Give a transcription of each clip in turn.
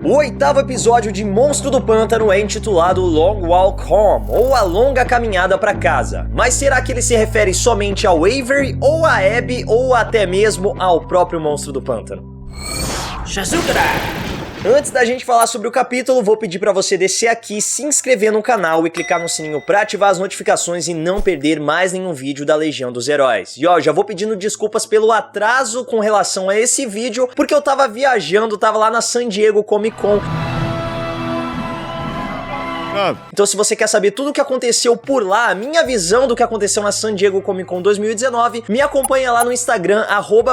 O 8º episódio de Monstro do Pântano é intitulado Long Walk Home, ou A Longa Caminhada para Casa. Mas será que ele se refere somente ao Avery, ou a Abby, ou até mesmo ao próprio Monstro do Pântano? Shazukara! Antes da gente falar sobre o capítulo, vou pedir pra você descer aqui, se inscrever no canal e clicar no sininho pra ativar as notificações e não perder mais nenhum vídeo da Legião dos Heróis. E ó, já vou pedindo desculpas pelo atraso com relação a esse vídeo, porque eu tava viajando, tava lá na San Diego Comic Con. Então se você quer saber tudo o que aconteceu por lá, a minha visão do que aconteceu na San Diego Comic Con 2019, me acompanha lá no Instagram,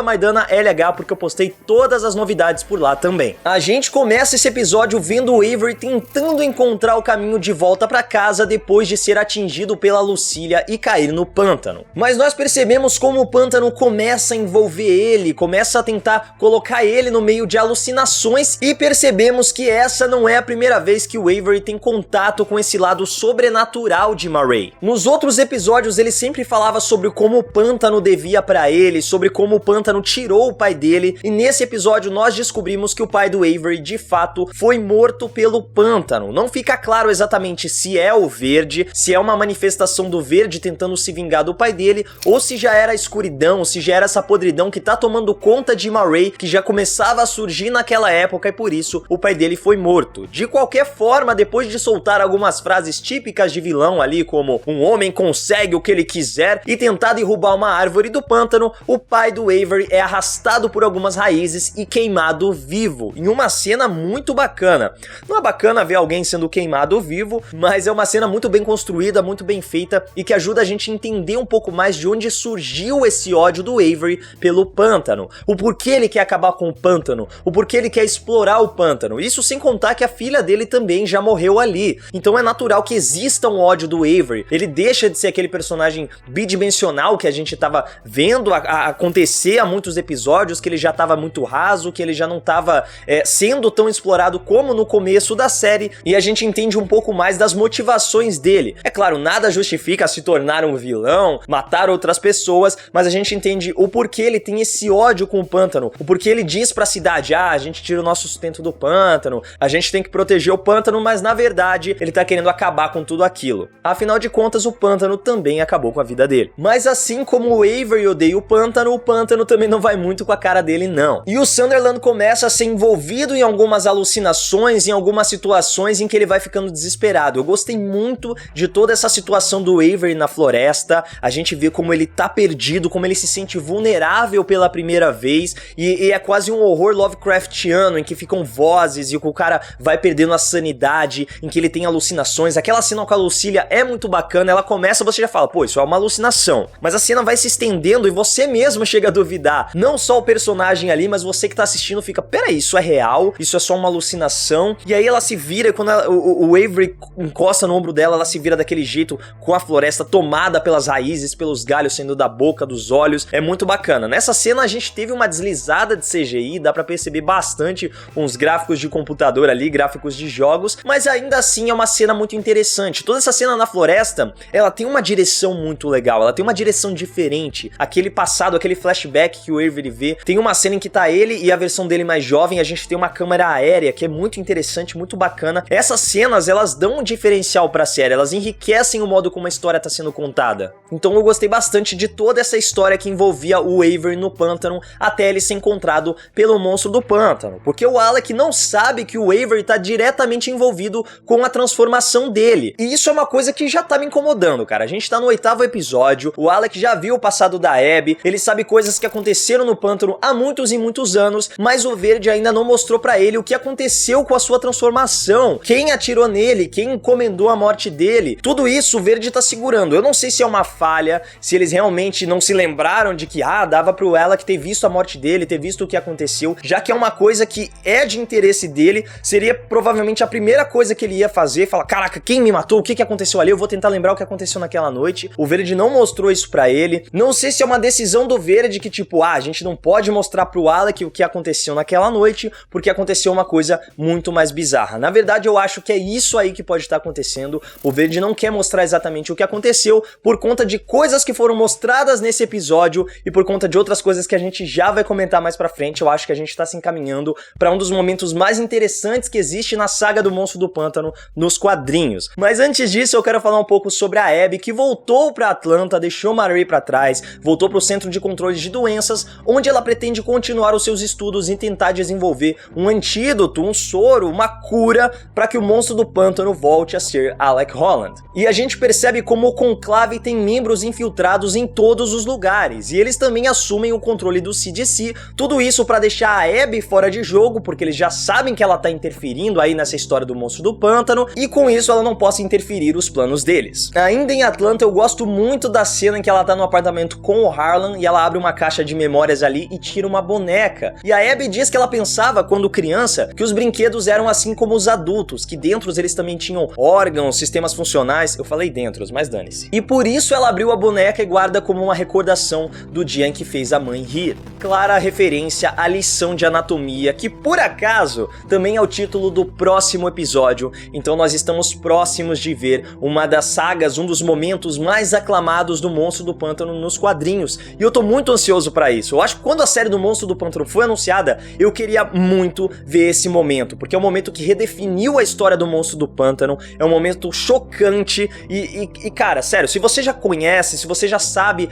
@MaiDanaLH, porque eu postei todas as novidades por lá também. A gente começa esse episódio vendo o Avery tentando encontrar o caminho de volta pra casa depois de ser atingido pela Lucília e cair no pântano. Mas nós percebemos como o pântano começa a envolver ele, começa a tentar colocar ele no meio de alucinações, e percebemos que essa não é a primeira vez que o Avery tem contato com esse lado sobrenatural de Ma-Rae. Nos outros episódios ele sempre falava sobre como o pântano devia pra ele, sobre como o pântano tirou o pai dele, e nesse episódio nós descobrimos que o pai do Avery de fato foi morto pelo pântano. Não fica claro exatamente se é o Verde, se é uma manifestação do Verde tentando se vingar do pai dele, ou se já era a escuridão, se já era essa podridão que tá tomando conta de Ma-Rae, que já começava a surgir naquela época e por isso o pai dele foi morto. De qualquer forma, depois de soltar algumas frases típicas de vilão ali, como um homem consegue o que ele quiser, e tentar derrubar uma árvore do pântano, o pai do Avery é arrastado por algumas raízes e queimado vivo, em uma cena muito bacana. Não é bacana ver alguém sendo queimado vivo, mas é uma cena muito bem construída, muito bem feita, e que ajuda a gente a entender um pouco mais de onde surgiu esse ódio do Avery pelo pântano, o porquê ele quer acabar com o pântano, o porquê ele quer explorar o pântano, isso sem contar que a filha dele também já morreu ali. Então é natural que exista um ódio do Avery, ele deixa de ser aquele personagem bidimensional que a gente tava vendo acontecer há muitos episódios, que ele já tava muito raso, que ele já não tava sendo tão explorado como no começo da série, e a gente entende um pouco mais das motivações dele. É claro, nada justifica se tornar um vilão, matar outras pessoas, mas a gente entende o porquê ele tem esse ódio com o pântano, o porquê ele diz pra cidade, a gente tira o nosso sustento do pântano, a gente tem que proteger o pântano, mas na verdade ele tá querendo acabar com tudo aquilo. Afinal de contas, o pântano também acabou com a vida dele. Mas assim como o Avery odeia o pântano também não vai muito com a cara dele não. E o Sunderland começa a ser envolvido em algumas alucinações, em algumas situações em que ele vai ficando desesperado. Eu gostei muito de toda essa situação do Avery na floresta, a gente vê como ele tá perdido, como ele se sente vulnerável pela primeira vez, e é quase um horror Lovecraftiano, em que ficam vozes e o cara vai perdendo a sanidade, em que ele tem alucinações. Aquela cena com a Lucília é muito bacana, ela começa, você já fala, pô, isso é uma alucinação. Mas a cena vai se estendendo e você mesmo chega a duvidar. Não só o personagem ali, mas você que tá assistindo fica, peraí, isso é real? Isso é só uma alucinação? E aí ela se vira, e quando o Avery encosta no ombro dela, ela se vira daquele jeito, com a floresta tomada pelas raízes, pelos galhos saindo da boca, dos olhos. É muito bacana. Nessa cena a gente teve uma deslizada de CGI, dá pra perceber bastante uns gráficos de computador ali, gráficos de jogos, mas ainda assim é uma cena muito interessante. Toda essa cena na floresta, ela tem uma direção muito legal, ela tem uma direção diferente. Aquele passado, aquele flashback que o Avery vê, tem uma cena em que tá ele e a versão dele mais jovem, a gente tem uma câmera aérea que é muito interessante, muito bacana. Essas cenas, elas dão um diferencial pra série, elas enriquecem o modo como a história tá sendo contada. Então eu gostei bastante de toda essa história que envolvia o Avery no pântano até ele ser encontrado pelo monstro do pântano, porque o Alec não sabe que o Avery tá diretamente envolvido com a transformação dele. E isso é uma coisa que já tá me incomodando, cara. A gente tá no 8º episódio, o Alec já viu o passado da Abby, ele sabe coisas que aconteceram no pântano há muitos e muitos anos, mas o Verde ainda não mostrou pra ele o que aconteceu com a sua transformação, quem atirou nele, quem encomendou a morte dele. Tudo isso o Verde tá segurando. Eu não sei se é uma falha, se eles realmente não se lembraram de que, dava pro Alec ter visto a morte dele, ter visto o que aconteceu, já que é uma coisa que é de interesse dele, seria provavelmente a primeira coisa que ele ia fazer fazer, fala, caraca, quem me matou? O que aconteceu ali? Eu vou tentar lembrar o que aconteceu naquela noite. O Verde não mostrou isso pra ele. Não sei se é uma decisão do Verde que tipo, a gente não pode mostrar pro Alec o que aconteceu naquela noite, porque aconteceu uma coisa muito mais bizarra. Na verdade, eu acho que é isso aí que pode estar acontecendo. O Verde não quer mostrar exatamente o que aconteceu por conta de coisas que foram mostradas nesse episódio e por conta de outras coisas que a gente já vai comentar mais pra frente. Eu acho que a gente tá se encaminhando pra um dos momentos mais interessantes que existe na saga do Monstro do Pântano nos quadrinhos. Mas antes disso, eu quero falar um pouco sobre a Abby, que voltou pra Atlanta, deixou Marie pra trás, voltou pro Centro de Controle de Doenças, onde ela pretende continuar os seus estudos e tentar desenvolver um antídoto, um soro, uma cura para que o Monstro do Pântano volte a ser Alec Holland. E a gente percebe como o Conclave tem membros infiltrados em todos os lugares, e eles também assumem o controle do CDC, tudo isso para deixar a Abby fora de jogo, porque eles já sabem que ela tá interferindo aí nessa história do Monstro do Pântano, e com isso ela não possa interferir os planos deles. Ainda em Atlanta, eu gosto muito da cena em que ela tá no apartamento com o Harlan, e ela abre uma caixa de memórias ali e tira uma boneca. E a Abby diz que ela pensava, quando criança, que os brinquedos eram assim como os adultos, que dentro eles também tinham órgãos, sistemas funcionais, eu falei dentro, mas dane-se. E por isso ela abriu a boneca e guarda como uma recordação do dia em que fez a mãe rir. Clara referência à lição de anatomia, que por acaso também é o título do próximo episódio, então nós estamos próximos de ver uma das sagas, um dos momentos mais aclamados do Monstro do Pântano nos quadrinhos, e eu tô muito ansioso pra isso. Eu acho que quando a série do Monstro do Pântano foi anunciada, eu queria muito ver esse momento, porque é um momento que redefiniu a história do Monstro do Pântano, é um momento chocante e cara, sério, se você já conhece, se você já sabe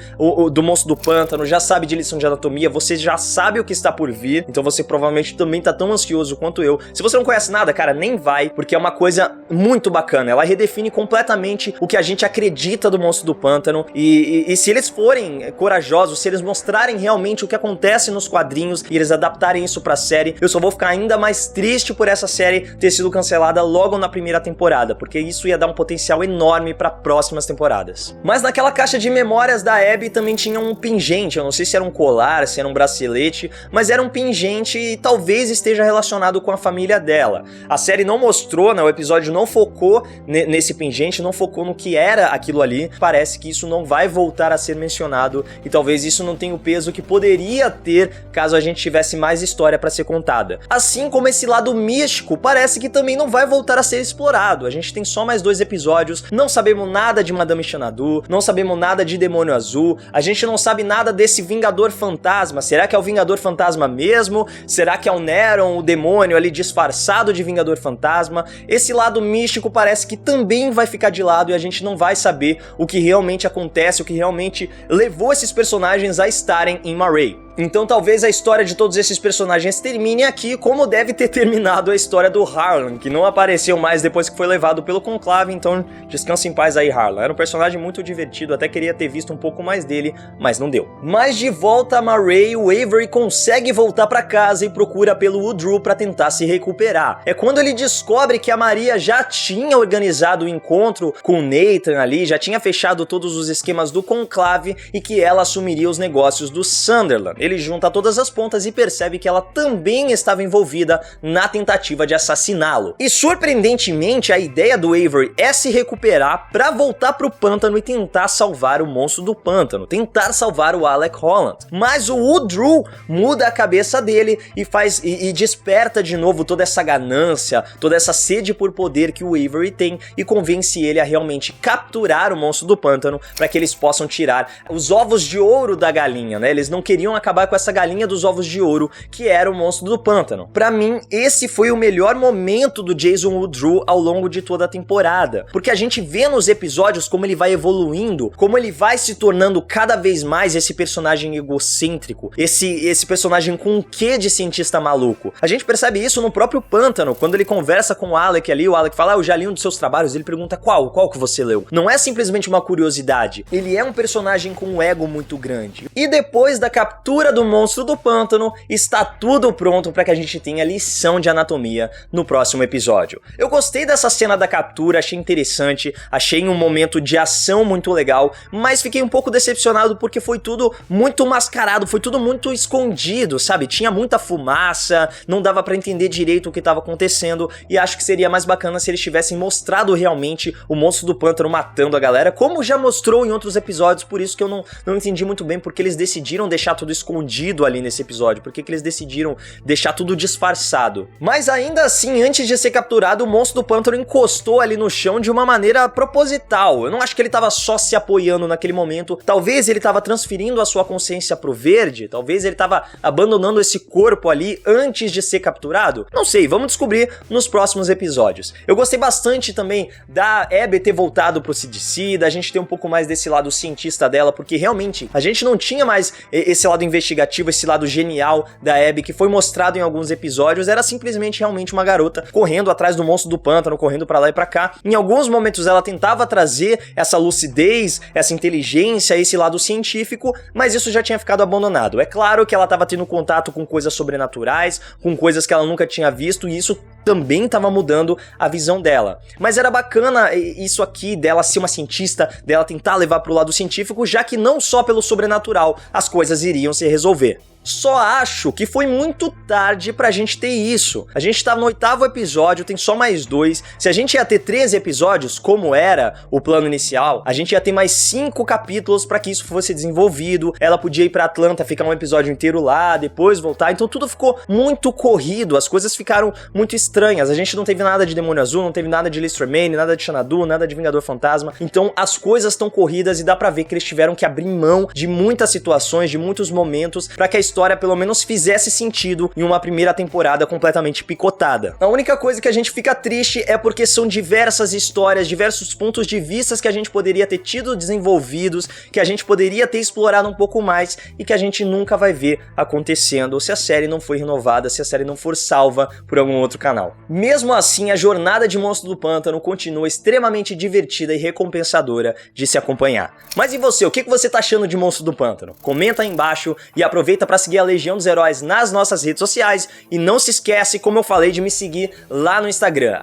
do Monstro do Pântano, já sabe de lição de anatomia, você já sabe o que está por vir, então você provavelmente também tá tão ansioso quanto eu. Se você não conhece nada, cara, nem vai, porque é uma coisa muito bacana, ela redefine completamente o que a gente acredita do Monstro do Pântano, e se eles forem corajosos, se eles mostrarem realmente o que acontece nos quadrinhos e eles adaptarem isso pra série, eu só vou ficar ainda mais triste por essa série ter sido cancelada logo na primeira temporada, porque isso ia dar um potencial enorme para próximas temporadas. Mas naquela caixa de memórias da Abby também tinha um pingente, eu não sei se era um colar, se era um bracelete, mas era um pingente e talvez esteja relacionado com a família dela. A série não mostrou, né, o episódio não focou nesse pingente, não focou no que era aquilo ali, parece que isso não vai voltar a ser mencionado e talvez isso não tenha o peso que poderia ter caso a gente tivesse mais história para ser contada. Assim como esse lado místico parece que também não vai voltar a ser explorado, a gente tem só mais 2 episódios, não sabemos nada de Madame Xanadu, não sabemos nada de Demônio Azul, a gente não sabe nada desse Vingador Fantasma, será que é o Vingador Fantasma mesmo? Será que é o Neron, o demônio ali disfarçado de Vingador Fantasma? Esse lado místico parece que também vai ficar de lado e a gente não vai saber o que realmente acontece, o que realmente levou esses personagens a estarem em Marray. Então talvez a história de todos esses personagens termine aqui, como deve ter terminado a história do Harlan, que não apareceu mais depois que foi levado pelo Conclave, então descansa em paz aí, Harlan. Era um personagem muito divertido, até queria ter visto um pouco mais dele, mas não deu. Mas de volta a Marray, o Avery consegue voltar pra casa e procura pelo Woodrow pra tentar se recuperar. É quando ele descobre que a Maria já tinha organizado o encontro com o Nathan ali, já tinha fechado todos os esquemas do Conclave e que ela assumiria os negócios do Sunderland. Ele junta todas as pontas e percebe que ela também estava envolvida na tentativa de assassiná-lo. E surpreendentemente, a ideia do Avery é se recuperar para voltar pro pântano e tentar salvar o Monstro do Pântano, tentar salvar o Alec Holland. Mas o Woodrow muda a cabeça dele e desperta de novo toda essa ganância, toda essa sede por poder que o Avery tem e convence ele a realmente capturar o Monstro do Pântano para que eles possam tirar os ovos de ouro da galinha, né? Eles não queriam acabar com essa galinha dos ovos de ouro que era o Monstro do Pântano. Pra mim, esse foi o melhor momento do Jason Woodrow ao longo de toda a temporada, porque a gente vê nos episódios como ele vai evoluindo, como ele vai se tornando cada vez mais esse personagem egocêntrico, esse personagem com um quê de cientista maluco. A gente percebe isso no próprio Pântano, quando ele conversa com o Alec ali, o Alec fala, eu já li um dos seus trabalhos, ele pergunta qual que você leu? Não é simplesmente uma curiosidade, ele é um personagem com um ego muito grande. E depois da captura captura do monstro do pântano, está tudo pronto para que a gente tenha lição de anatomia no próximo episódio. Eu gostei dessa cena da captura, achei interessante, achei um momento de ação muito legal, mas fiquei um pouco decepcionado porque foi tudo muito mascarado, foi tudo muito escondido, sabe? Tinha muita fumaça, não dava pra entender direito o que estava acontecendo, e acho que seria mais bacana se eles tivessem mostrado realmente o monstro do pântano matando a galera, como já mostrou em outros episódios. Por isso que eu não entendi muito bem porque eles decidiram deixar tudo escondido ali nesse episódio, porque que eles decidiram deixar tudo disfarçado. Mas ainda assim, antes de ser capturado, o monstro do pântano encostou ali no chão de uma maneira proposital. Eu não acho que ele tava só se apoiando naquele momento, talvez ele tava transferindo a sua consciência pro verde, talvez ele tava abandonando esse corpo ali antes de ser capturado. Não sei, vamos descobrir nos próximos episódios. Eu gostei bastante também da Abby ter voltado pro CDC, da gente ter um pouco mais desse lado cientista dela, porque realmente a gente não tinha mais esse lado investigativo, esse lado genial da Abby que foi mostrado em alguns episódios. Era simplesmente realmente uma garota correndo atrás do monstro do pântano, correndo pra lá e pra cá. Em alguns momentos ela tentava trazer essa lucidez, essa inteligência, esse lado científico, mas isso já tinha ficado abandonado. É claro que ela estava tendo contato com coisas sobrenaturais, com coisas que ela nunca tinha visto, e isso também estava mudando a visão dela. Mas era bacana isso aqui dela ser uma cientista, dela tentar levar pro lado científico, já que não só pelo sobrenatural as coisas iriam se resolver. Só acho que foi muito tarde pra gente ter isso. A gente tá no 8º episódio, tem só mais 2. Se a gente ia ter 13 episódios, como era o plano inicial, a gente ia ter mais 5 capítulos pra que isso fosse desenvolvido. Ela podia ir pra Atlanta, ficar um episódio inteiro lá, depois voltar. Então tudo ficou muito corrido, as coisas ficaram muito estranhas. A gente não teve nada de Demônio Azul, não teve nada de Lister Maine, nada de Xanadu, nada de Vingador Fantasma. Então as coisas estão corridas e dá pra ver que eles tiveram que abrir mão de muitas situações, de muitos momentos, pra que a história pelo menos fizesse sentido em uma primeira temporada completamente picotada. A única coisa que a gente fica triste é porque são diversas histórias, diversos pontos de vista que a gente poderia ter tido desenvolvidos, que a gente poderia ter explorado um pouco mais e que a gente nunca vai ver acontecendo se a série não for renovada, se a série não for salva por algum outro canal. Mesmo assim, a jornada de Monstro do Pântano continua extremamente divertida e recompensadora de se acompanhar. Mas e você? O que você tá achando de Monstro do Pântano? Comenta aí embaixo e aproveita para seguir a Legião dos Heróis nas nossas redes sociais e não se esquece, como eu falei, de me seguir lá no Instagram,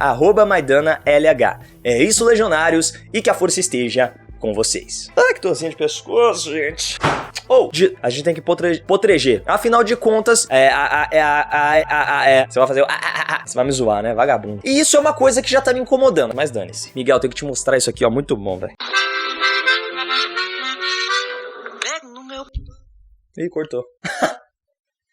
@MaiDanaLH. É isso, Legionários, e que a força esteja com vocês. Ah, que torcinha de pescoço, gente. A gente tem que proteger. Afinal de contas, você vai fazer você vai me zoar, né, vagabundo. E isso é uma coisa que já tá me incomodando, mas dane-se. Miguel, eu tenho que te mostrar isso aqui, ó, muito bom, velho. Ih, cortou.